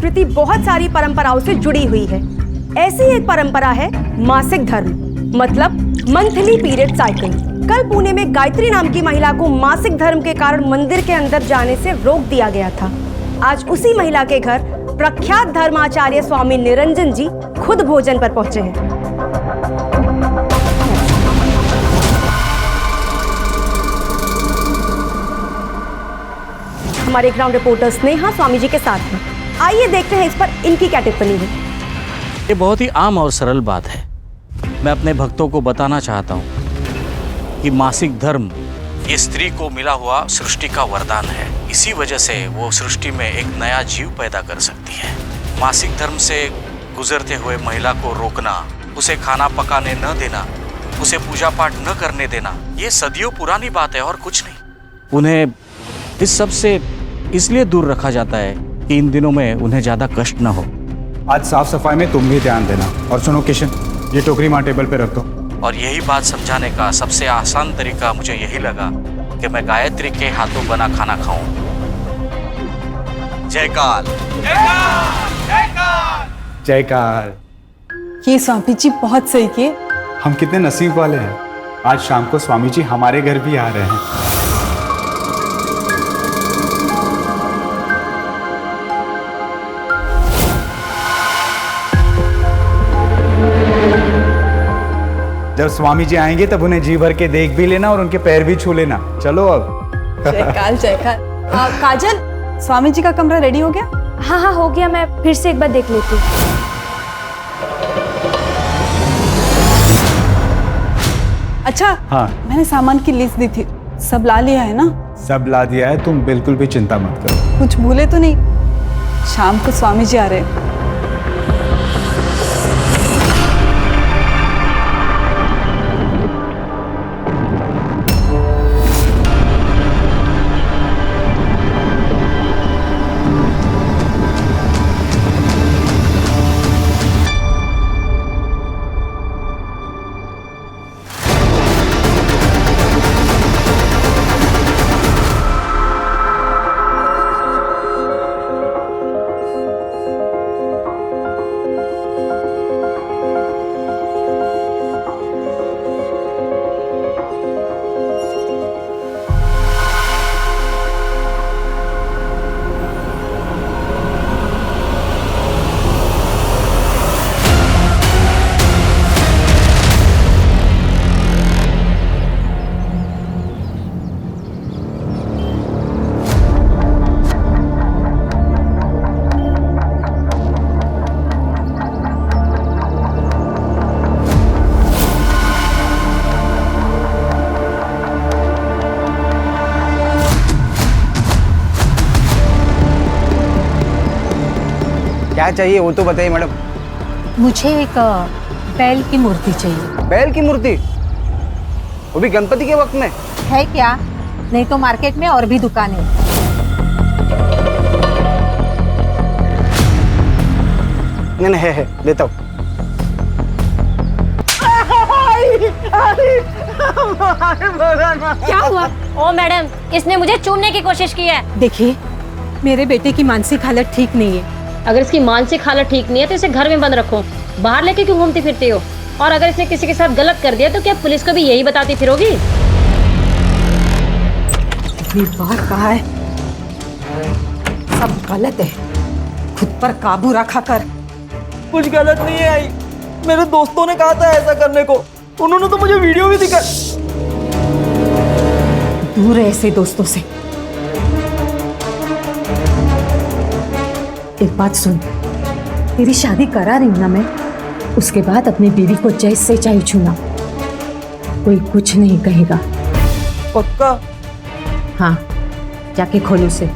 संस्कृति बहुत सारी परंपराओं से जुड़ी हुई है। ऐसी एक परंपरा है मासिक धर्म, मतलब मंथली पीरियड साइकिल। कल पुणे में गायत्री नाम की महिला को मासिक धर्म के कारण मंदिर के अंदर जाने से रोक दिया गया था। आज उसी महिला के घर प्रख्यात धर्माचार्य स्वामी निरंजन जी खुद भोजन पर पहुंचे हैं। हमारे ग्राउंड रिपोर्टर स्नेहा स्वामी जी के साथ हैं। आइए देखते हैं इस पर इनकी क्या टिप्पणी है। ये बहुत ही आम और सरल बात है। मैं अपने भक्तों को बताना चाहता हूँ कि मासिक धर्म ये स्त्री को मिला हुआ सृष्टि का वरदान है। इसी वजह से वो सृष्टि में एक नया जीव पैदा कर सकती है। मासिक धर्म से गुजरते हुए महिला को रोकना, उसे खाना पकाने न देना, उसे पूजा पाठ न करने देना, ये सदियों पुरानी बात है और कुछ नहीं। उन्हें इस सब से इसलिए दूर रखा जाता है कि इन दिनों में उन्हें ज्यादा कष्ट न हो। आज साफ सफाई में तुम भी ध्यान देना। और सुनो किशन, ये टोकरी माँ टेबल पे रख दो। और यही बात समझाने का सबसे आसान तरीका मुझे यही लगा कि मैं गायत्री के हाथों बना खाना खाऊं। जय काल। जयकार। ये स्वामी जी बहुत सही किए। हम कितने नसीब वाले हैं, आज शाम को स्वामी जी हमारे घर भी आ रहे हैं। जब स्वामी जी आएंगे तब उन्हें जी भर के देख भी लेना और उनके पैर भी छू लेना। चलो अब। जयकाल जयकाल। काजल, स्वामी जी का कमरा रेडी हो गया? हाँ हाँ हो गया, मैं फिर से एक बार देख लेती हूँ। अच्छा हाँ, मैंने सामान की लिस्ट दी थी, सब ला लिया है ना? सब ला दिया है, तुम बिल्कुल भी चिंता मत करो। कुछ भूले तो नहीं? शाम को स्वामी जी आ रहे हैं। क्या चाहिए वो तो बताइए मैडम। मुझे एक बैल की मूर्ति चाहिए। बैल की मूर्ति? वो भी गणपति के वक्त में? है क्या? नहीं तो मार्केट में और भी दुकानें। नहीं है, लेता हूँ। क्या हुआ? ओ मैडम, इसने मुझे चूमने की कोशिश की है। देखिए, मेरे बेटे की मानसिक हालत ठीक नहीं है। अगर इसकी मानसिक हालत ठीक नहीं है तो इसे घर में बंद रखो। बाहर लेके क्यों घूमती फिरती हो? और अगर इसने किसी के साथ गलत कर दिया तो क्या पुलिस को भी यही बताती फिरोगी? इतनी बार कहा है, सब गलत है। खुद पर काबू रखा कर। कुछ गलत नहीं है आई, मेरे दोस्तों ने कहा था ऐसा करने को, उन्होंने तो मुझे वीडियो भी दिखा। दूर है ऐसे दोस्तों से। एक बात सुन, तेरी शादी करा रही हूं ना मैं, उसके बाद अपनी बीवी को जैसे चाहे छूना, कोई कुछ नहीं कहेगा। पक्का? हाँ, जाके खोलो उसे।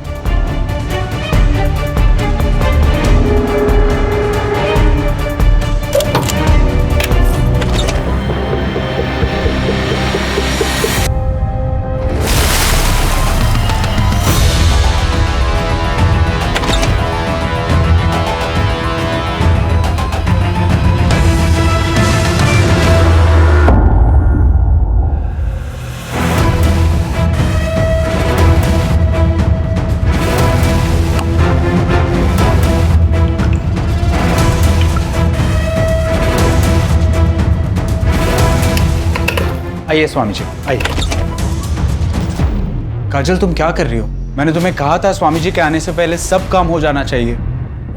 आइए स्वामी जी, आइए। काजल, तुम क्या कर रही हो? मैंने तुम्हें कहा था स्वामी जी के आने से पहले सब काम हो जाना चाहिए।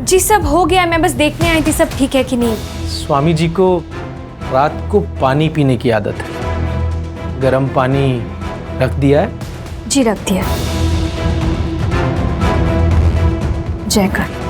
जी सब हो गया, मैं बस देखने आई थी सब ठीक है कि नहीं। स्वामी जी को रात को पानी पीने की आदत है। गर्म पानी रख दिया है? जी रख दिया। जयकर।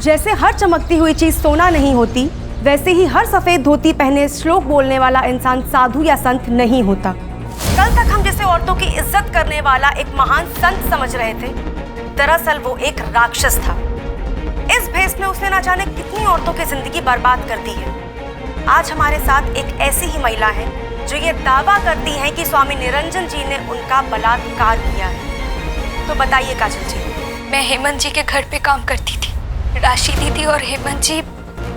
जैसे हर चमकती हुई चीज सोना नहीं होती, वैसे ही हर सफेद धोती पहने श्लोक बोलने वाला इंसान साधु या संत नहीं होता। कल तक हम जिसे औरतों की इज्जत करने वाला एक महान संत समझ रहे थे, दरअसल वो एक राक्षस था। इस भेष में उसने ना जाने कितनी औरतों की जिंदगी बर्बाद कर दी है। आज हमारे साथ एक ऐसी ही महिला है जो ये दावा करती है कि स्वामी निरंजन जी ने उनका बलात्कार किया है। तो बताइए काजल जी। मैं हेमंत जी के घर पे काम करती थी। राशि दीदी और हेमंत जी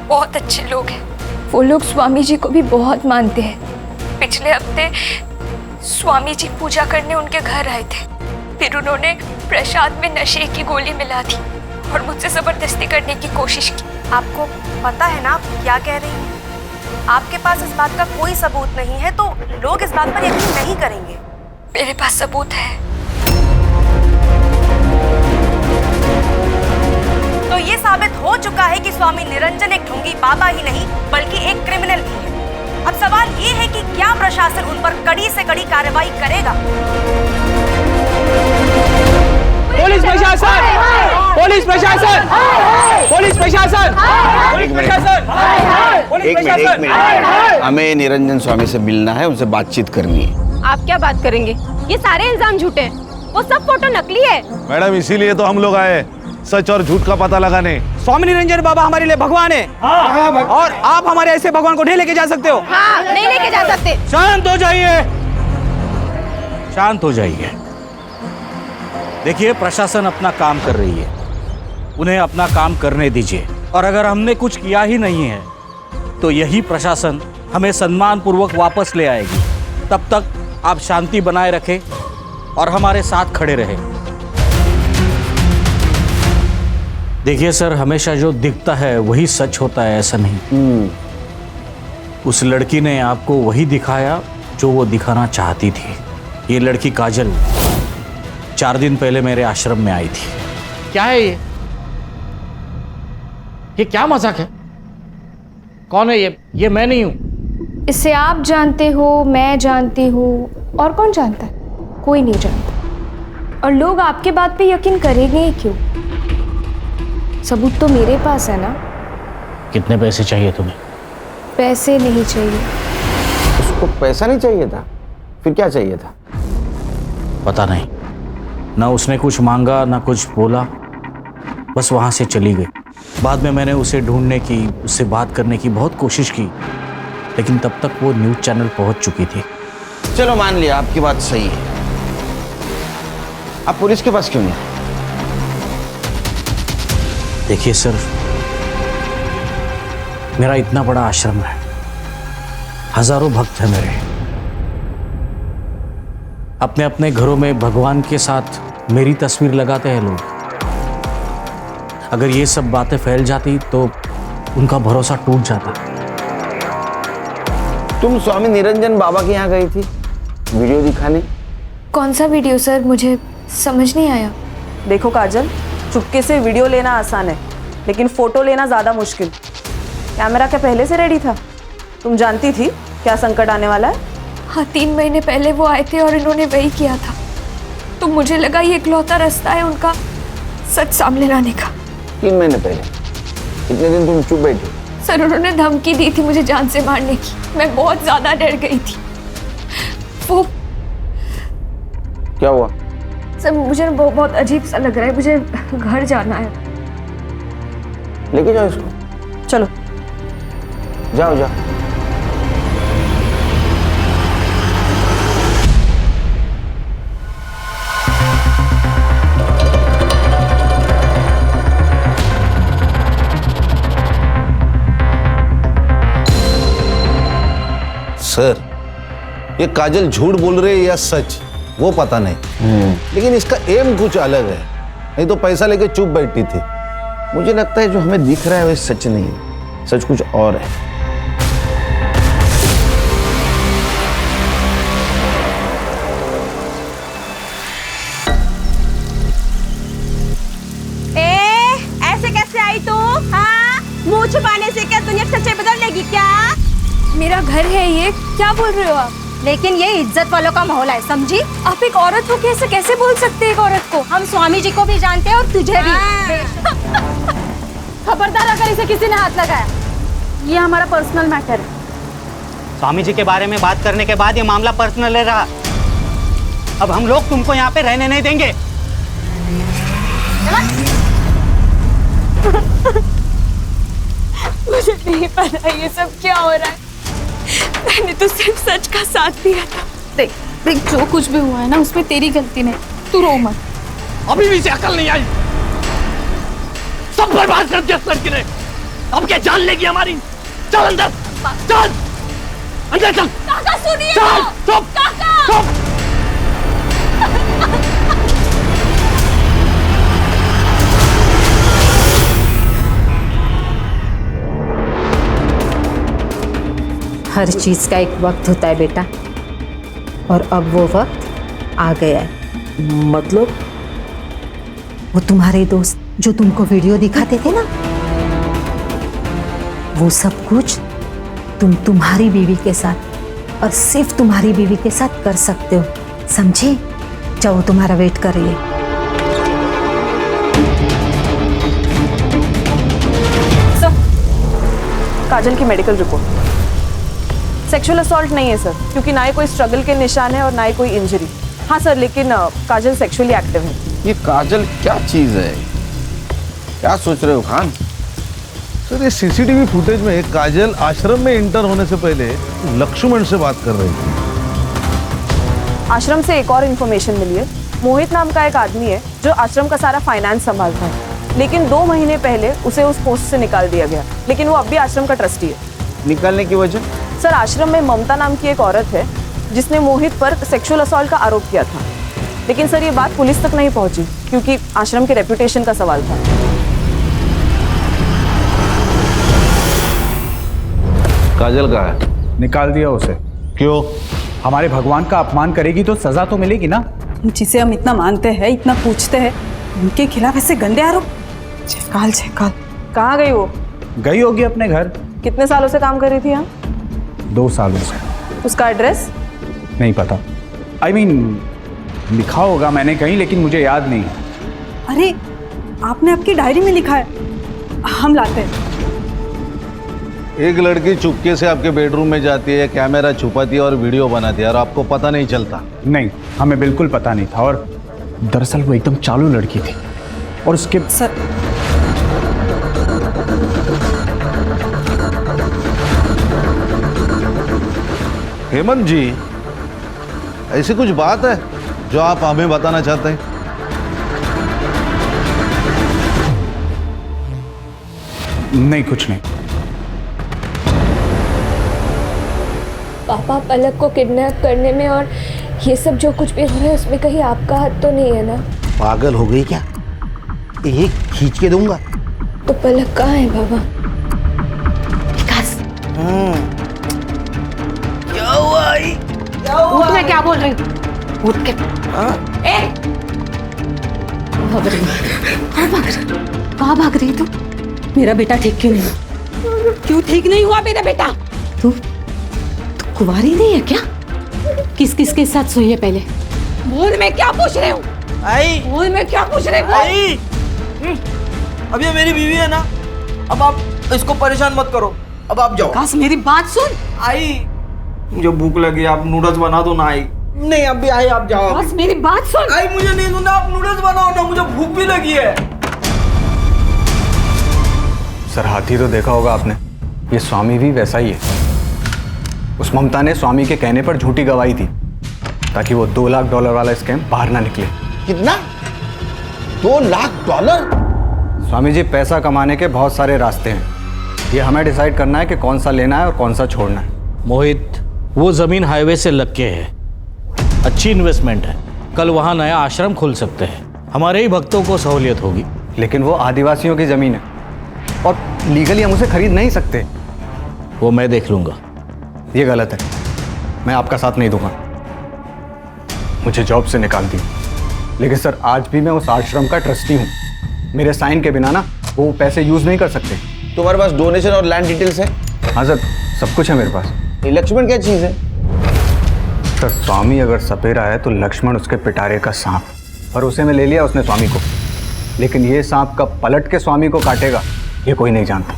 बहुत अच्छे लोग हैं। वो लोग स्वामी जी को भी बहुत मानते हैं। पिछले हफ्ते स्वामी जी पूजा करने उनके घर आए थे, फिर उन्होंने प्रसाद में नशे की गोली मिला दी और मुझसे जबरदस्ती करने की कोशिश की। आपको पता है ना आप क्या कह रही हैं? आपके पास इस बात का कोई सबूत नहीं है तो लोग इस बात पर यकीन नहीं करेंगे। मेरे पास सबूत है। तो ये साबित हो चुका है कि स्वामी निरंजन एक ढोंगी बाबा ही नहीं बल्कि एक क्रिमिनल भी है। अब सवाल ये है कि क्या प्रशासन उन पर कड़ी से कड़ी कार्रवाई करेगा? पुलिस प्रशासन! पुलिस प्रशासन! पुलिस प्रशासन! पुलिस प्रशासन! पुलिस प्रशासन! हमें निरंजन स्वामी से मिलना है, उनसे बातचीत करनी है। आप क्या बात करेंगे? ये सारे इल्जाम झूठे हैं। वो सब फोटो नकली है। मैडम, इसीलिए तो हम लोग आए, सच और झूठ का पता लगाने। स्वामी निरंजन बाबा हमारे लिए भगवान है। और आप हमारे ऐसे भगवान को नहीं लेके जा सकते हो। हाँ, नहीं लेके जा सकते। शांत हो जाइए, शांत हो जाइए। देखिए, प्रशासन अपना काम कर रही है, उन्हें अपना काम करने दीजिए। और अगर हमने कुछ किया ही नहीं है तो यही प्रशासन हमें सम्मान पूर्वक वापस ले आएगी। तब तक आप शांति बनाए रखें और हमारे साथ खड़े रहें। देखिए सर, हमेशा जो दिखता है वही सच होता है, ऐसा नहीं। उस लड़की ने आपको वही दिखाया जो वो दिखाना चाहती थी। ये लड़की काजल 4 दिन पहले मेरे आश्रम में आई थी। क्या है ये? क्या मजाक है? कौन है ये? ये मैं नहीं हूं। इसे आप जानते हो, मैं जानती हूँ, और कौन जानता है? कोई नहीं जानता। और लोग आपके बात पे यकीन करेंगे ही क्यों? सबूत तो मेरे पास है ना। कितने पैसे चाहिए तुम्हें? पैसे नहीं चाहिए। उसको पैसा नहीं चाहिए था, फिर क्या चाहिए था? पता नहीं, ना उसने कुछ मांगा ना कुछ बोला, बस वहां से चली गई। बाद में मैंने उसे ढूंढने की, उससे बात करने की बहुत कोशिश की, लेकिन तब तक वो न्यूज़ चैनल पहुंच चुकी थी। चलो मान लिया आपकी बात सही है, आप पुलिस के पास क्यों नहीं? देखिए सर, मेरा इतना बड़ा आश्रम है, हजारों भक्त हैं मेरे। अपने अपने घरों में भगवान के साथ मेरी तस्वीर लगाते हैं लोग। अगर ये सब बातें फैल जाती तो उनका भरोसा टूट जाता। तुम स्वामी निरंजन बाबा के यहाँ गई थी वीडियो दिखाने? कौन सा वीडियो सर? मुझे समझ नहीं आया। देखो काजल, चुपके से वीडियो लेना आसान है, लेकिन फोटो लेना ज्यादा मुश्किल। कैमरा क्या पहले से रेडी था? तुम जानती थी क्या संकट आने वाला है? हाँ, 3 महीने पहले वो आए थे और इन्होंने वही किया था, तो मुझे लगा ये इकलौता रास्ता है उनका सच सामने लाने का। 3 महीने पहले? इतने दिन तुम चुप बैठी? सर, उन्होंने धमकी दी थी मुझे जान से मारने की। मैं बहुत ज्यादा डर गई थी। वो क्या हुआ? सर, मुझे बहुत अजीब सा लग रहा है, मुझे घर जाना है। लेके जाओ इसको। चलो जाओ जाओ। सर, ये काजल झूठ बोल रही है या सच वो पता नहीं, लेकिन इसका एम कुछ अलग है। नहीं तो पैसा लेके चुप बैठी थी। मुझे लगता है जो हमें दिख रहा है वो सच नहीं है, सच कुछ और है। ऐसे कैसे आई तू? हाँ, मुंह छुपाने से क्या दुनिया सच्चाई बदल लेगी क्या? मेरा घर है ये, क्या बोल रहे हो आप? लेकिन ये इज्जत वालों का माहौल है, समझी? आप एक औरत हो के ऐसे कैसे बोल सकते हैं एक औरत को? हम स्वामी जी को भी जानते हैं और तुझे भी। खबरदार अगर इसे किसी ने हाथ लगाया, ये हमारा पर्सनल मैटर है। स्वामी जी के बारे में बात करने के बाद ये मामला पर्सनल रहा। अब हम लोग तुमको यहाँ पे रहने नहीं देंगे। मुझे नहीं पता ये सब क्या हो रहा है। मैंने तो सिर्फ सच का साथ दिया था। देख जो कुछ भी हुआ है ना, उसमें तेरी गलती नहीं, तू रो मत। अभी भी इसे अकल नहीं आई, सब बर्बाद कर दिया इस लड़की ने। अब क्या जान लेगी हमारी? चल अंदर, चल अंदर चल। काका सुनिए, चल चुप, काका चुप। हर चीज का एक वक्त होता है बेटा, और अब वो वक्त आ गया है। मतलब? वो तुम्हारे दोस्त जो तुमको वीडियो दिखाते थे ना, वो सब कुछ तुम तुम्हारी बीवी के साथ और सिर्फ तुम्हारी बीवी के साथ कर सकते हो, समझे? जाओ, तुम्हारा वेट कर रही है। काजल की मेडिकल रिपोर्ट। सेक्सुअल असॉल्ट नहीं है सर, क्योंकि ना ही कोई स्ट्रगल के निशान है और ना ही कोई इंजरी। हाँ सर, लेकिन काजल सेक्सुअली एक्टिव है। ये काजल क्या चीज है? क्या सोच रहे हो खान? सर, ये सीसीटीवी फुटेज में काजल आश्रम में इंटर होने से पहले लक्ष्मण से बात कर रही थी। आश्रम से एक और इन्फॉर्मेशन मिली है। मोहित नाम का एक आदमी है जो आश्रम का सारा फाइनेंस संभालता है, लेकिन 2 महीने पहले उसे उस पोस्ट से निकाल दिया गया, लेकिन वो अब भी आश्रम का ट्रस्टी है। निकालने की वजह? सर, आश्रम में ममता नाम की एक औरत है जिसने मोहित पर सेक्सुअल असॉल्ट का आरोप किया था, लेकिन सर ये बात पुलिस तक नहीं पहुंची क्योंकि आश्रम के रेपुटेशन का सवाल था। काजल कहाँ है? निकाल दिया उसे। क्यों? हमारे भगवान का अपमान करेगी तो सजा तो मिलेगी ना। जिसे हम इतना मानते हैं, इतना पूछते हैं, उनके खिलाफ ऐसे गंदे आरोप। जयकाल जयकाल। कहाँ गई वो? गई होगी अपने घर। कितने सालों से काम कर रही थी यहाँ? 2 सालों से। उसका एड्रेस? नहीं पता। I mean, लिखा होगा मैंने कहीं, लेकिन मुझे याद नहीं। अरे आपने आपकी डायरी में लिखा है, हम लाते हैं। एक लड़की चुपके से आपके बेडरूम में जाती है, कैमरा छुपाती है और वीडियो बनाती है, और आपको पता नहीं चलता? नहीं, हमें बिल्कुल पता नहीं था, और दरअसल वो एकदम चालू लड़की थी। और उसके सर, हेमंत जी, ऐसी कुछ बात है जो आप हमें बताना चाहते हैं? नहीं, कुछ नहीं। पापा, पलक को किडनैप करने में और ये सब जो कुछ भी हो रहा है उसमें कहीं आपका हाथ तो नहीं है ना? पागल हो गई क्या? एक खींच के दूंगा। तो पलक कहाँ है बाबा? क्या हुआ? उठ, मैं क्या बोल रही हूँ? उठ के कहाँ भाग रही तू? मेरा बेटा ठीक क्यों नहीं? क्यों ठीक नहीं हुआ मेरा बेटा? तू कुंवारी नहीं है क्या? किस किस के साथ सोई है पहले? बोल, मैं क्या पूछ रही हूँ? आई, बोल, मैं क्या पूछ रही हूँ? आई, अब ये मेरी बीवी है ना, अब आप इसको परेशान मत करो, अब आप जाओ। काश मेरी बात सुन। आई, मुझे भूख लगी, आप नूडल्स बना दो ना। आई नहीं, अभी आई, आप जाओ। काश मेरी बात सुन। आई, मुझे नहीं सुनना, आप नूडल्स बनाओ ना, मुझे भूख भी लगी है। सर, हाथी तो देखा होगा आपने, ये स्वामी भी वैसा ही है। उस ममता ने स्वामी के कहने पर झूठी गवाही थी ताकि वो $2 लाख वाला स्कैम बाहर ना निकले। कितना? $2 लाख? स्वामी जी, पैसा कमाने के बहुत सारे रास्ते हैं, ये हमें डिसाइड करना है कि कौन सा लेना है और कौन सा छोड़ना है। मोहित, वो जमीन हाईवे से लग के है, अच्छी इन्वेस्टमेंट है। कल वहां नया आश्रम खोल सकते हैं, हमारे ही भक्तों को सहूलियत होगी। लेकिन वो आदिवासियों की जमीन है और लीगली हम उसे खरीद नहीं सकते। वो मैं देख लूंगा। ये गलत है, मैं आपका साथ नहीं दूंगा। मुझे जॉब से निकाल दी, लेकिन सर आज भी मैं उस आश्रम का ट्रस्टी हूँ। मेरे साइन के बिना ना वो पैसे यूज नहीं कर सकते। तुम्हारे पास डोनेशन और लैंड डिटेल्स है? हाँ सर, सब कुछ है मेरे पास। ये लक्ष्मण क्या चीज है? सर स्वामी अगर सपेरा है तो लक्ष्मण उसके पिटारे का सांप, और उसे में ले लिया उसने स्वामी को। लेकिन ये सांप कब पलट के स्वामी को काटेगा ये कोई नहीं जानता।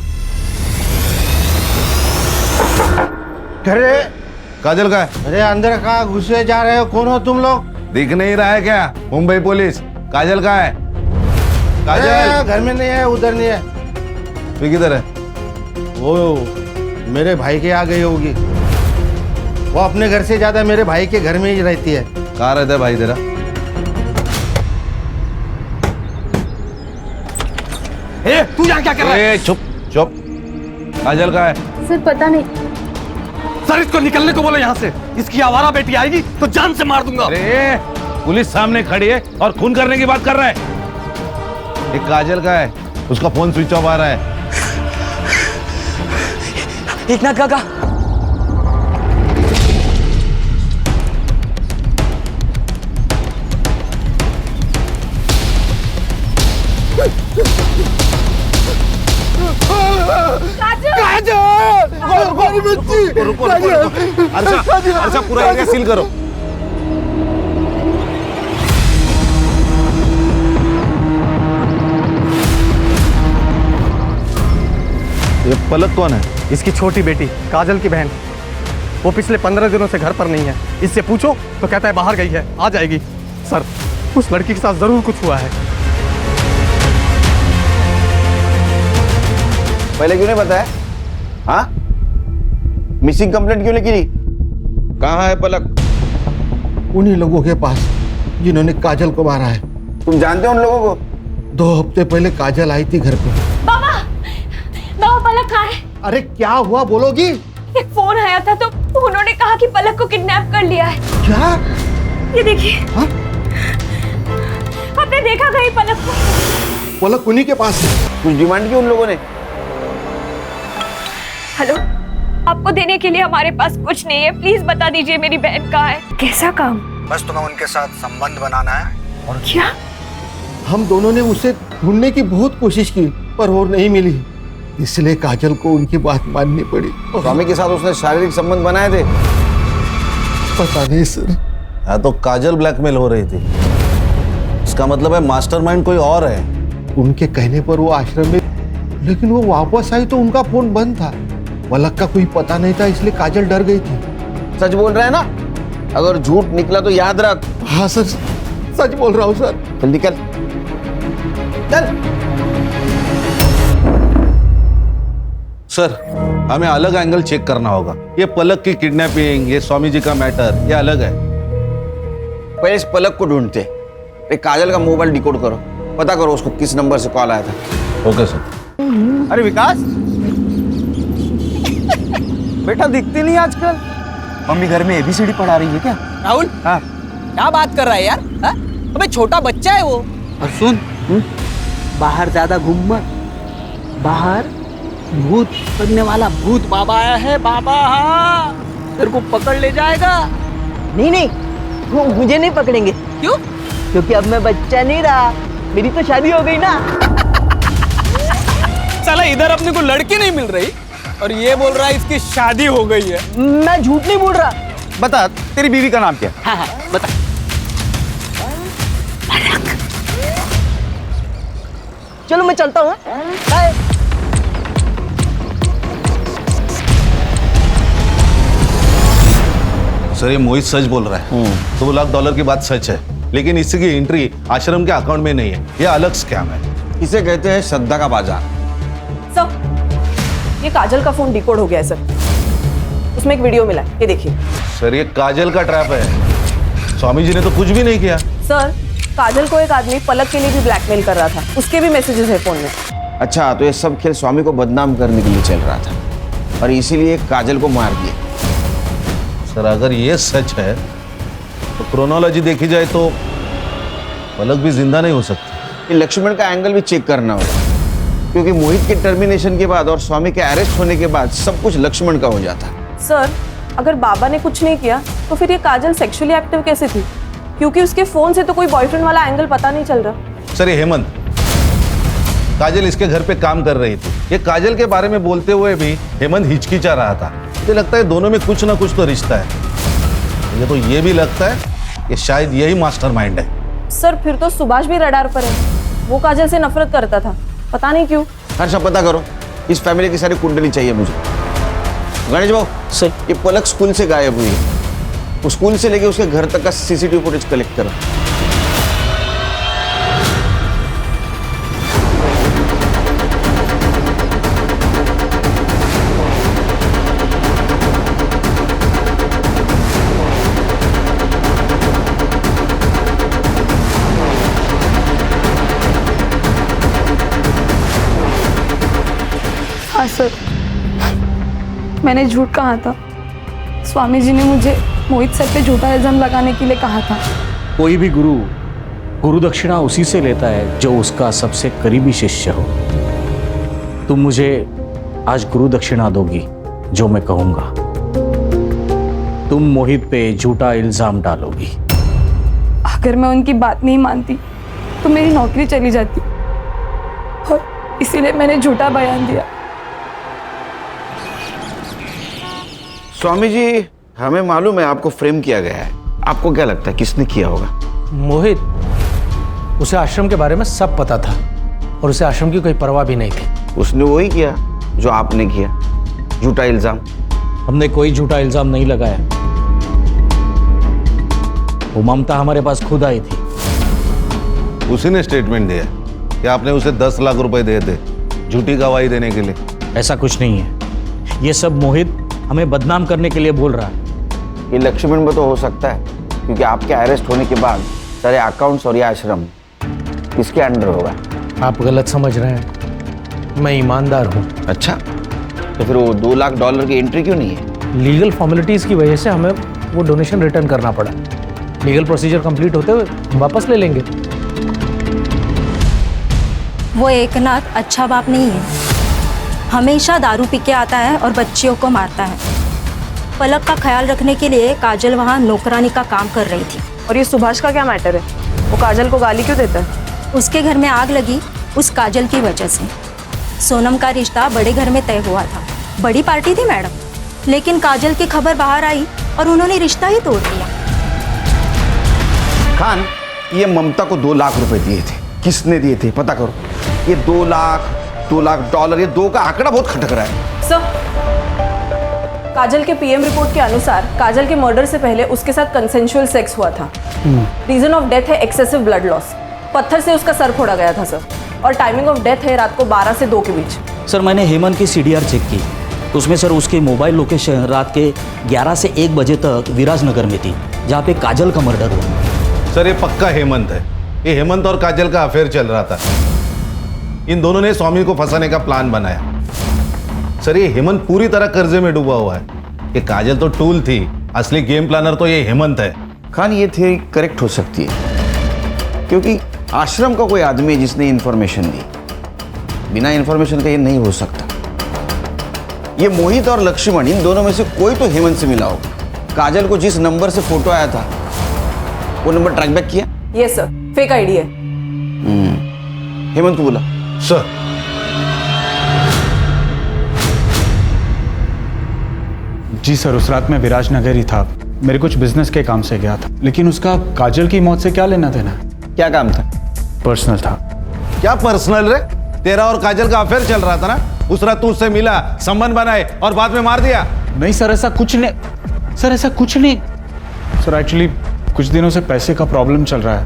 अरे काजल का है? अरे अंदर कहाँ घुसे जा रहे हो? कौन हो तुम लोग? दिख नहीं रहा है क्या? मुंबई पुलिस। काजल का है? काजल घर में नहीं है, उधर नहीं है। तू किधर है? वो मेरे भाई के आ गई होगी। वो अपने घर से ज्यादा मेरे भाई के घर में ही रहती है। कहाँ रहता है भाई तेरा? तू यहाँ क्या कर रहा है? चुप चुप। काजल का है? सर पता नहीं। सर इसको निकलने को बोलो यहाँ से। इसकी आवारा बेटी आएगी तो जान से मार दूंगा। अरे पुलिस सामने खड़ी है और खून करने की बात कर रहा है। एक काजल का है, उसका फोन स्विच ऑफ आ रहा है। एकनाथ काका, रुको अर्षा पूरा एरिया सील करो। ये पलक कौन है? इसकी छोटी बेटी काजल की बहन। वो पिछले 15 दिनों से घर पर नहीं है। इससे पूछो तो कहता है बाहर गई है, आ जाएगी। सर उस लड़की के साथ जरूर कुछ हुआ है। पहले क्यों नहीं बताया? हाँ, मिसिंग कंप्लेंट क्यों नहीं की? कहाँ है पलक? उन्हीं लोगों के पास जिन्होंने काजल को मारा है। तुम जानते हो उन लोगों को? 2 हफ्ते पहले काजल आई थी घर पे। बाबा, बाबा पलक कहाँ है? अरे क्या हुआ बोलोगी? एक फोन आया था तो उन्होंने कहा कि पलक को किडनैप कर लिया है। क्या? ये देखिए। आपने देखा कहीं पलक को? पलक उन्हीं के पास है। कुछ डिमांड की उन लोगों ने? हेलो, आपको देने के लिए हमारे पास कुछ नहीं है, प्लीज बता दीजिए मेरी बहन कहाँ है। कैसा काम? बस तुम्हें उनके साथ संबंध बनाना है। और क्या? हम दोनों ने उसे ढूंढने की बहुत कोशिश की पर वो नहीं मिली, इसलिए काजल को उनकी बात माननी पड़ी। स्वामी के साथ उसने शारीरिक संबंध बनाए थे? पता नहीं सर। हाँ तो काजल ब्लैकमेल हो रही थी, इसका मतलब है मास्टरमाइंड कोई और है। उनके कहने पर वो आश्रम में, लेकिन वो वापस आई तो उनका फोन बंद था। पलक का कोई पता नहीं था, इसलिए काजल डर गई थी। सच बोल रहा है ना? अगर झूठ निकला तो याद रख। हाँ सर, सच बोल रहा हूँ सर। जल्दी कर, चल। सर हमें अलग एंगल चेक करना होगा। ये पलक की किडनैपिंग, ये स्वामी जी का मैटर, ये अलग है। पहले इस पलक को ढूंढते। एक काजल का मोबाइल डिकोड करो, पता करो उसको किस नंबर से कॉल आया था। Okay sir. अरे विकास, बेटा दिखती नहीं आजकल। मम्मी घर में ABCD पढ़ा रही है क्या? राहुल, हाँ क्या बात कर रहा है यार? अबे छोटा बच्चा है वो। और सुन, बाहर ज्यादा घूम मत। बाहर भूत पकड़ने वाला भूत बाबा आया है। बाबा हाँ, तेरे को पकड़ ले जाएगा। नहीं नहीं, वो मुझे नहीं पकड़ेंगे। क्यों? क्योंकि अब मैं बच्चा नहीं रहा, मेरी तो शादी हो गई ना। साला इधर अपने को लड़की नहीं मिल रही और ये बोल रहा है इसकी शादी हो गई है। मैं झूठ नहीं बोल रहा। बता, तेरी बीवी का नाम क्या? हाँ हाँ बता। चलो मैं चलता हूँ। बाय। सर ये मोहित सच बोल रहा है। $2 लाख की बात सच है, लेकिन इसकी एंट्री आश्रम के अकाउंट में नहीं है। ये अलग स्कैम है। इसे कहते हैं श्रद्धा का बाजार। सर, ये काजल का फोन डिकोड हो गया है सर। उसमें एक वीडियो मिला है, ये देखिए। सर ये काजल का ट्रैप है। स्वामी जी ने तो कुछ भी नहीं किया। सर, काजल को एक आदमी पलक के लिए भी ब्लैकमेल कर रहा था, उसके भी मैसेजेस है फोन में। अच्छा, तो ये सब खेल स्वामी को बदनाम करने के लिए चल रहा था और इसीलिए काजल को मार दिया। सर अगर ये सच है तो क्रोनोलॉजी देखी जाए तो पलक भी जिंदा नहीं हो सकती। ये लक्ष्मण का एंगल भी चेक करना होगा, क्योंकि मोहित के टर्मिनेशन के बाद और स्वामी के अरेस्ट होने के बाद सब कुछ लक्ष्मण का हो जाता। सर, अगर बाबा ने कुछ नहीं किया तो फिर ये काजल सेक्सुअली एक्टिव कैसे थी? क्योंकि उसके फोन से तो कोई बॉयफ्रेंड वाला एंगल पता नहीं चल रहा। सर ये हेमंत, काजल इसके घर पे काम कर रही थी। ये काजल के बारे में बोलते हुए भी हेमंत हिचकिचा रहा था। मुझे लगता है दोनों में कुछ ना कुछ तो रिश्ता है। मुझे तो ये भी लगता है कि शायद यही मास्टरमाइंड है। सर फिर तो सुभाष भी रडार पर है। वो काजल से नफरत करता था, पता नहीं क्यों। हर्षा पता करो, इस फैमिली की सारी कुंडली चाहिए मुझे। गणेश भाऊ सर, ये पलक स्कूल से गायब हुई है। उस स्कूल से लेके उसके घर तक का सीसीटीवी फुटेज कलेक्ट करो। हाँ सर, मैंने झूठ कहा था। स्वामी जी ने मुझे मोहित सर पे झूठा इल्जाम लगाने के लिए कहा था। कोई भी गुरु दक्षिणा उसी से लेता है जो उसका सबसे करीबी शिष्य हो। तुम मुझे आज गुरु दक्षिणा दोगी जो मैं कहूंगा। तुम मोहित पे झूठा इल्जाम डालोगी। अगर मैं उनकी बात नहीं मानती तो मेरी नौकरी चली जाती, और इसीलिए मैंने झूठा बयान दिया। स्वामी जी, हमें मालूम है आपको फ्रेम किया गया है। आपको क्या लगता है किसने किया होगा? मोहित, उसे आश्रम के बारे में सब पता था और उसे आश्रम की कोई परवाह भी नहीं थी। उसने वही किया जो आपने किया, झूठा इल्जाम। हमने कोई झूठा इल्जाम नहीं लगाया। वो ममता हमारे पास खुद आई थी। उसी ने स्टेटमेंट दिया कि आपने उसे 10 लाख रुपए दिए थे झूठी गवाही देने के लिए। ऐसा कुछ नहीं है। ये सब मोहित हमें बदनाम करने के लिए बोल रहा है। ये लक्ष्मण में तो हो सकता है, क्योंकि आपके अरेस्ट होने के बाद सारे अकाउंट्स और ये आश्रम किसके अंडर होगा? आप गलत समझ रहे हैं, मैं ईमानदार हूँ। अच्छा, तो फिर वो $2 लाख की एंट्री क्यों नहीं है? लीगल फॉर्मेलिटीज़ की वजह से हमें वो डोनेशन रिटर्न करना पड़ा। लीगल प्रोसीजर कंप्लीट होते हुए हम वापस ले लेंगे। वो एकनाथ अच्छा बाप नहीं है। हमेशा दारू पी के आता है और बच्चियों को मारता है। पलक का ख्याल रखने के लिए काजल वहाँ नौकरानी का काम कर रही थी। और ये सुभाष का क्या मैटर है? वो काजल को गाली क्यों देता है? उसके घर में आग लगी उस काजल की वजह से। सोनम का रिश्ता बड़े घर में तय हुआ था। बड़ी पार्टी थी मैडम, लेकिन काजल की खबर बाहर आई और उन्होंने रिश्ता ही तोड़ दिया। खान, ये ममता को $2 लाख दिए थे। किसने दिए थे पता करो। ये $2 लाख $2 ये 2 का आंकड़ा बहुत खटक रहा है। सर, काजल के पीएम रिपोर्ट के अनुसार काजल के मर्डर से पहले उसके साथ कंसेंशुअल सेक्स हुआ था। रीजन ऑफ डेथ है एक्सेसिव ब्लड लॉस। पत्थर से उसका सर फोड़ा गया था सर। और टाइमिंग ऑफ डेथ है रात को 12 से 2 के बीच। सर, मैंने हेमंत की CDR चेक की, उसमें सर उसके मोबाइल लोकेशन रात के 11 से 1 बजे तक विराजनगर में थी, जहाँ पे काजल का मर्डर हुआ। सर ये पक्का हेमंत है। ये हेमंत और काजल का अफेयर चल रहा था। इन दोनों ने स्वामी को फंसाने का प्लान बनाया। सर ये हेमंत पूरी तरह कर्जे में डूबा हुआ है। ये काजल तो टूल थी, असली गेम प्लानर तो ये हेमंत है। खान, ये थ्योरी करेक्ट हो सकती है, क्योंकि आश्रम का कोई आदमी है जिसने इन्फॉर्मेशन दी। बिना इन्फॉर्मेशन का ये नहीं हो सकता। ये मोहित और लक्ष्मण, इन दोनों में से कोई तो हेमंत से मिला होगा। काजल को जिस नंबर से फोटो आया था वो नंबर ट्रैक बैक किया? यस सर, फेक आईडी है। हेमंत को बोला। सर, जी सर, उस रात मैं विराजनगर ही था। मेरे कुछ बिजनेस के काम से गया था, लेकिन उसका काजल की मौत से क्या लेना देना? क्या काम था? पर्सनल था। क्या पर्सनल रे? तेरा और काजल का अफेयर चल रहा था ना। उस रात तू उससे मिला, संबंध बनाए और बाद में मार दिया। नहीं सर, ऐसा कुछ नहीं। सर ऐसा कुछ नहीं। सर एक्चुअली कुछ दिनों से पैसे का प्रॉब्लम चल रहा है,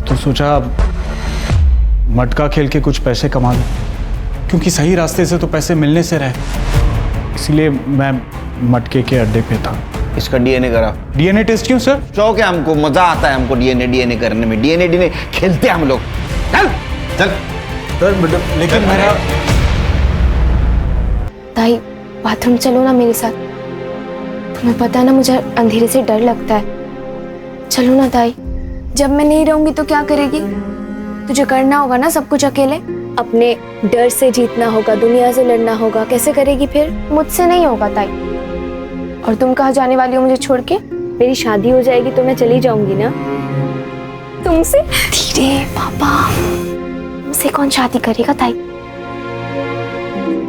तो सोचा मटका खेल के कुछ पैसे कमा लूं, क्योंकि सही रास्ते से तो पैसे मिलने से रहे। इसलिए मैं मटके के अड्डे पे था। इसका डीएनए करा। डीएनए टेस्ट क्यों सर? शौक है हमको, मजा आता है हमको डीएनए करने में। डीएनए खेलते हैं हम लोग। चल चल सर, लेकिन मेरा ताई, बाथरूम चलो ना मेरे साथ तुम्हें पता है ना, मुझे अंधेरे से डर लगता है। चलो ना ताई, जब मैं नहीं रहूंगी तो क्या करेगी? तुझे करना होगा ना सब कुछ अकेले। अपने डर से जीतना होगा, दुनिया से लड़ना होगा। कैसे करेगी फिर? मुझसे नहीं होगा ताई। और तुम कहाँ जाने वाली हो मुझे छोड़ के? मेरी शादी हो जाएगी तो मैं चली जाऊंगी ना तुमसे। धीरे पापा, मुझसे कौन शादी करेगा ताई?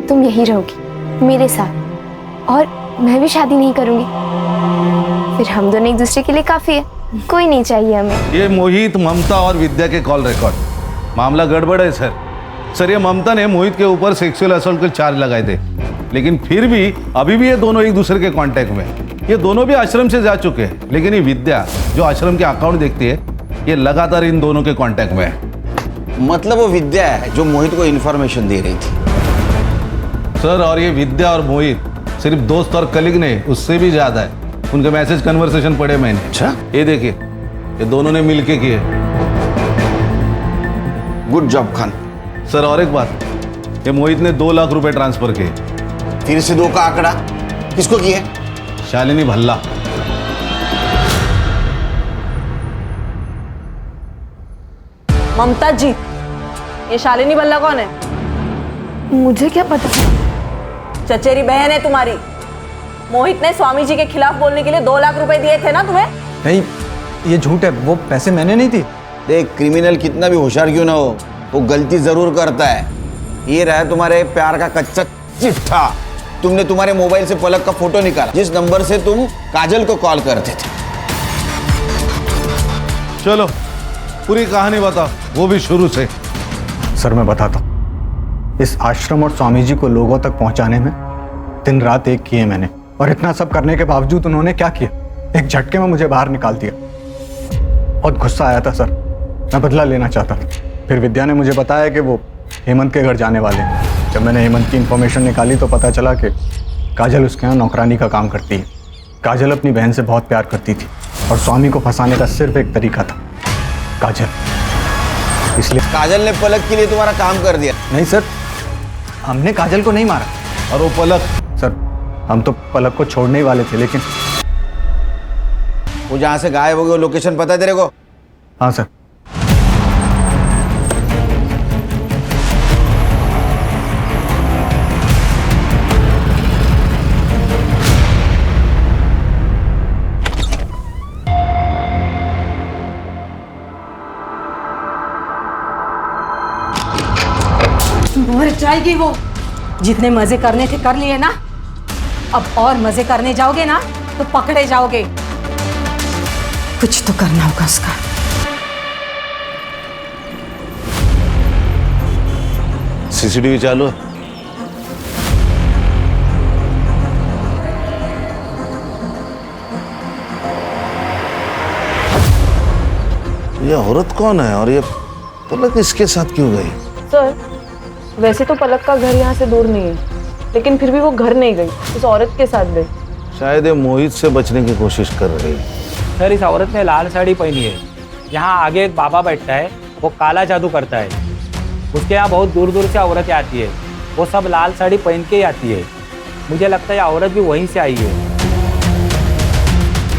तुम यही रहोगी मेरे साथ, और मैं भी शादी नहीं करूंगी। फिर हम दोनों एक दूसरे के लिए काफी है, कोई नहीं चाहिए हमें। ये मोहित, ममता और विद्या के कॉल रिकॉर्ड, मामला गड़बड़ है सर। सर, ये ममता ने मोहित के ऊपर सेक्सुअल असॉल्ट के चार्ज लगाए थे, लेकिन फिर भी अभी भी ये दोनों एक दूसरे के कांटेक्ट में हैं। ये दोनों भी आश्रम से जा चुके हैं, लेकिन ये विद्या जो आश्रम के अकाउंट देखती है, ये लगातार इन दोनों के कांटेक्ट में है। मतलब वो विद्या है जो मोहित को इन्फॉर्मेशन दे रही थी। सर, और ये विद्या और मोहित सिर्फ दोस्त और कलीग नहीं, उससे भी ज्यादा है। उनके मैसेज कन्वर्सेशन पढ़े मैंने। अच्छा, ये देखिए, ये दोनों ने मिलके किए। Good job Khan. सर, और एक बात, ये मोहित ने 2 लाख रुपए ट्रांसफर किए। फिर से 2 का आंकड़ा किसको किए? शालिनी भल्ला। ममता जी, ये शालिनी भल्ला कौन है? मुझे क्या पता? चचेरी बहन है तुम्हारी। मोहित ने स्वामी जी के खिलाफ बोलने के लिए 2 लाख रुपए दिए थे ना तुम्हें? नहीं, ये झूठ है, वो पैसे मैंने नहीं दी। देख, क्रिमिनल कितना भी होशियार क्यों ना हो, वो गलती जरूर करता है। ये रहा तुम्हारे प्यार का कच्चा चिट्ठा। तुमने तुम्हारे मोबाइल से पलक का फोटो निकाला जिस नंबर से तुम काजल को कॉल करते थे। चलो पूरी कहानी बताओ, वो भी शुरू से। सर, मैं बताता हूँ। इस आश्रम और स्वामी जी को लोगों तक पहुंचाने में दिन रात एक किए मैंने, और इतना सब करने के बावजूद उन्होंने क्या किया, एक झटके में मुझे बाहर निकाल दिया। बहुत गुस्सा आया था सर, मैं बदला लेना चाहता था। फिर विद्या ने मुझे बताया कि वो हेमंत के घर जाने वाले हैं। जब मैंने हेमंत की इन्फॉर्मेशन निकाली तो पता चला कि काजल उसके यहाँ नौकरानी का काम करती है। काजल अपनी बहन से बहुत प्यार करती थी, और स्वामी को फंसाने का सिर्फ एक तरीका था, काजल। इसलिए काजल ने पलक के लिए तुम्हारा काम कर दिया? नहीं सर, हमने काजल को नहीं मारा। और वो पलक? सर, हम तो पलक को छोड़ने ही वाले थे, लेकिन वो जहां से गायब हो गई, लोकेशन पता है तेरे को? हाँ सर। मर जाएगी वो। जितने मजे करने थे कर लिए ना, अब और मजे करने जाओगे ना तो पकड़े जाओगे। कुछ तो करना होगा उसका। सीसीटीवी चालू है? ये औरत कौन है और ये पलक इसके साथ क्यों गई? सर, वैसे तो पलक का घर यहाँ से दूर नहीं है, लेकिन फिर भी वो घर नहीं गई, उस औरत के साथ गई। शायद ये मोहित से बचने की कोशिश कर रही है। सर, इस औरत ने लाल साड़ी पहनी है। यहाँ आगे एक बाबा बैठता है, वो काला जादू करता है। उसके यहाँ बहुत दूर दूर से औरतें आती है, वो सब लाल साड़ी पहन के ही आती है। मुझे लगता है औरत भी वहीं से आई है।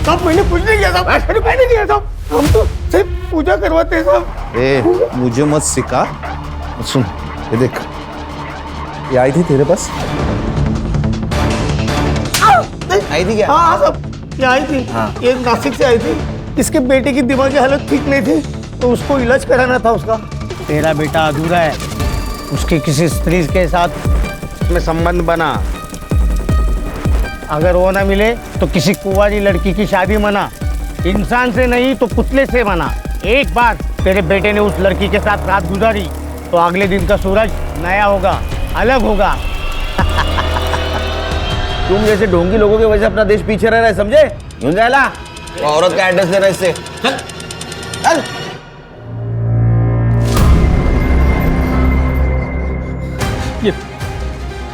साहब, मैंने कुछ नहीं किया था, मैंने नहीं किया था। हम तो सिर्फ पूजा करवाते साहब। ए, मुझे मत सिखा। सुन, ये देख, ये आई थी तेरे पास? आई थी क्या? हाँ साहब, ये आई थी। हाँ। ये नासिक से आई थी। इसके बेटे की दिमागी हालत ठीक नहीं थी, तो उसको इलाज कराना था उसका। तेरा बेटा अधूरा है, उसके किसी स्त्री के साथ में संबंध बना। अगर वो ना मिले तो किसी कुंवारी लड़की की शादी मना। इंसान से नहीं तो पुतले से मना। एक बार तेरे बेटे ने उस लड़की के साथ रात गुजारी तो अगले दिन का सूरज नया होगा, अलग होगा। तुम जैसे ढोंगी लोगों की वजह से अपना देश पीछे रह रहा है, समझे? यूं जाएला, औरत का एड्रेस देना इससे। चल चल।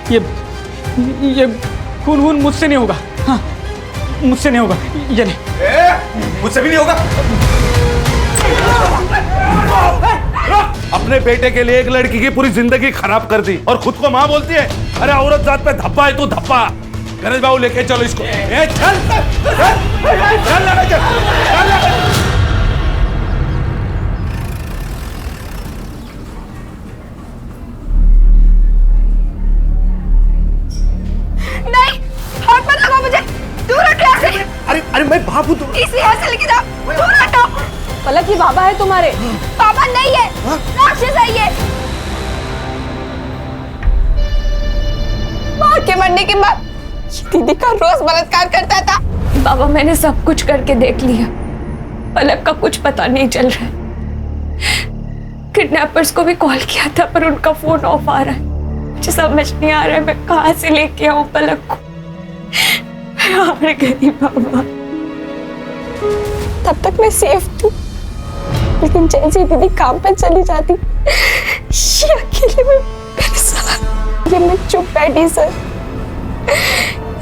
ये खून मुझसे नहीं होगा। हाँ, मुझसे नहीं होगा। ये नहीं, मुझसे भी नहीं होगा। अपने बेटे के लिए एक लड़की की पूरी जिंदगी खराब कर दी और खुद को माँ बोलती है। अरे औरत जात पे धब्बा है तू, धब्बा। गणेश बाबू लेके चलो इसको। ए, चल चल लड़के, चल लड़के। नहीं, हाथ मत लगाओ मुझे, दूर हटो यहाँ से। अरे मैं बाप हूँ, इसे यहाँ से लेके जाओ, दूर हटो। पलक ये बाबा है तुम्हारे? पापा नहीं है, राक्षस है ये। माँ के मरने के बाद दीदी का रोज बलात्कार करता था। बाबा मैंने सब कुछ करके देख लिया, पलक का कुछ पता नहीं चल रहा है। किडनैपर्स को भी कॉल किया था पर उनका फोन ऑफ आ रहा है। मुझे समझ नहीं आ रहा है मैं कहाँ से लेके आऊं पलक को। मैं हार गई बाबा। तब तक मैं सेफ थी, लेकिन जैसे दीदी काम पे चली जाती ये अकेले में मेरे साथ। ये मैं चुप बैठी सर।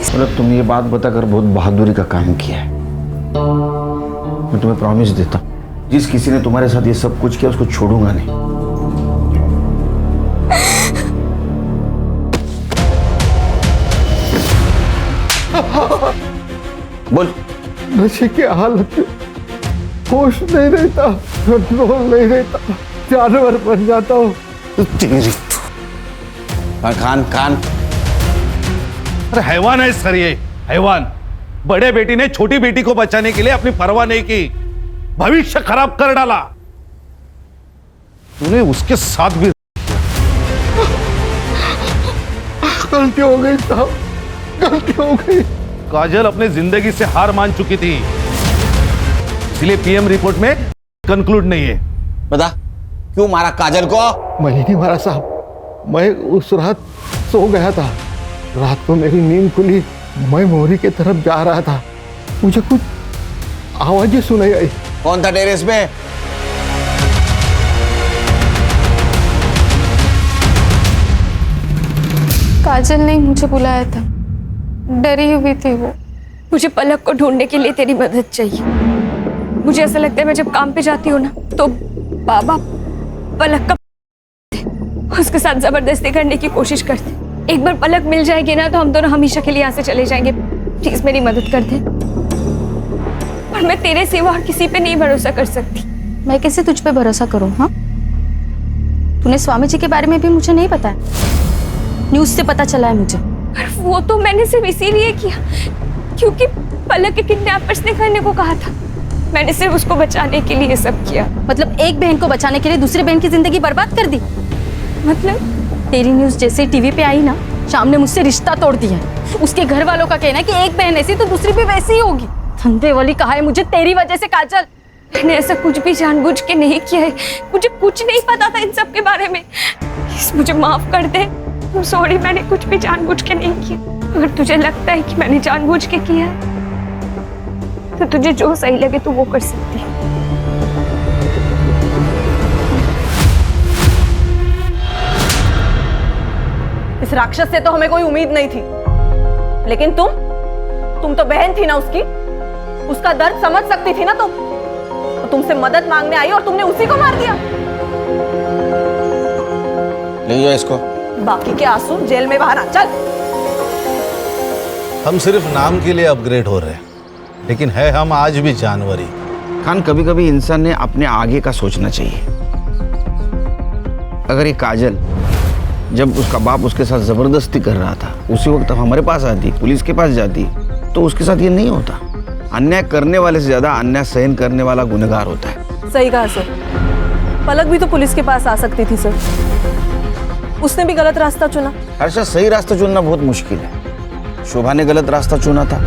मतलब तुम ये बात बताकर बहुत बहादुरी का काम किया है। मैं तुम्हें प्रॉमिस देता हूँ, जिस किसी ने तुम्हारे साथ ये सब कुछ किया उसको छोड़ूंगा नहीं। बोल। नशे की हालत में होश नहीं रहता, कंट्रोल नहीं रहता, जानवर बन जाता हूँ। तेरी खान खान अरे हैवान है सर, ये हैवान। बड़े बेटी ने छोटी बेटी को बचाने के लिए अपनी परवाह नहीं की, भविष्य खराब कर डाला। तूने उसके साथ भी गलती हो गई साहब, गलती हो गई। काजल अपनी जिंदगी से हार मान चुकी थी, इसलिए पीएम रिपोर्ट में कंक्लूड नहीं है। बता क्यों मारा काजल को? मैं नहीं मारा साहब, मैं उस रात सो गया था। रात को मेरी नींद खुली, मैं मोरी के तरफ जा रहा था, मुझे कुछ आवाजें सुनाई आई। कौन था टेरेस में? काजल ने मुझे बुलाया था, डरी हुई थी वो। मुझे पलक को ढूंढने के लिए तेरी मदद चाहिए। मुझे ऐसा लगता है मैं जब काम पे जाती हूँ ना तो बाबा पलक का उसके साथ जबरदस्ती करने की कोशिश करते। एक बार पलक मिल जाएगी ना तो हम दोनों हमेशा के लिए यहाँ से चले जाएंगे। प्लीज मेरी मदद कर दे। और मैं तेरे सिवा और किसी पे नहीं भरोसा कर सकती। मैं कैसे तुझ पे भरोसा करूं? हाँ, तूने स्वामी जी के बारे में भी मुझे नहीं पता है, न्यूज से पता चला है मुझे। और वो तो मैंने सिर्फ इसीलिए किया क्योंकि पलक के किडनैपर्स ने करने को कहा था। मैंने सिर्फ उसको बचाने के लिए सब किया। मतलब एक बहन को बचाने के लिए दूसरी बहन की जिंदगी बर्बाद कर दी? मतलब तेरी न्यूज जैसे टीवी पे आई ना, शाम ने मुझसे रिश्ता तोड़ दिया है। उसके घर वालों का कहना है कि एक बहन ऐसी तो दूसरी भी वैसी ही होगी। धंधे वाली कहा है मुझे तेरी वजह से काजल। मैंने ऐसा कुछ भी जानबूझ के नहीं किया है। मुझे कुछ नहीं पता था इन सब के बारे में। प्लीज मुझे माफ कर दे। सॉरी, मैंने कुछ भी जानबूझ के नहीं किया। अगर तुझे लगता है कि मैंने जानबूझ के किया है तो तुझे जो सही लगे तू वो कर सकती है। इस राक्षस से तो हमें कोई उम्मीद नहीं थी, लेकिन तुम तो बहन थी ना उसकी, उसका दर्द समझ सकती थी ना तुम। तो तुमसे मदद मांगने आई और तुमने उसी को मार दिया। ले जाओ इसको। बाकी के आंसू जेल में बाहर आ। चल। हम सिर्फ नाम के लिए अपग्रेड हो रहे हैं, लेकिन है हम आज भी जानवर ही। खान, कभी कभी इंसान ने अपने आगे का सोचना चाहिए। अगर ये काजल जब उसका बाप उसके साथ जबरदस्ती कर रहा था उसी वक्त हमारे पास आती, पुलिस के पास जाती, तो उसके साथ ये नहीं होता। अन्याय करने वाले से ज्यादा अन्याय सहन करने वाला गुनहगार होता है। सही कहा सर। पलक भी तो पुलिस के पास आ सकती थी सर, उसने भी गलत रास्ता चुना। हर्षा, सही रास्ता चुनना बहुत मुश्किल है। शोभा ने गलत रास्ता चुना था,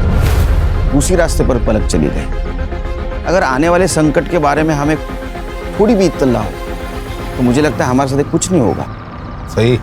उसी रास्ते पर पलक चली गई। अगर आने वाले संकट के बारे में हमें थोड़ी भी इत्तला हो तो मुझे लगता है हमारे साथ कुछ नहीं होगा। सही।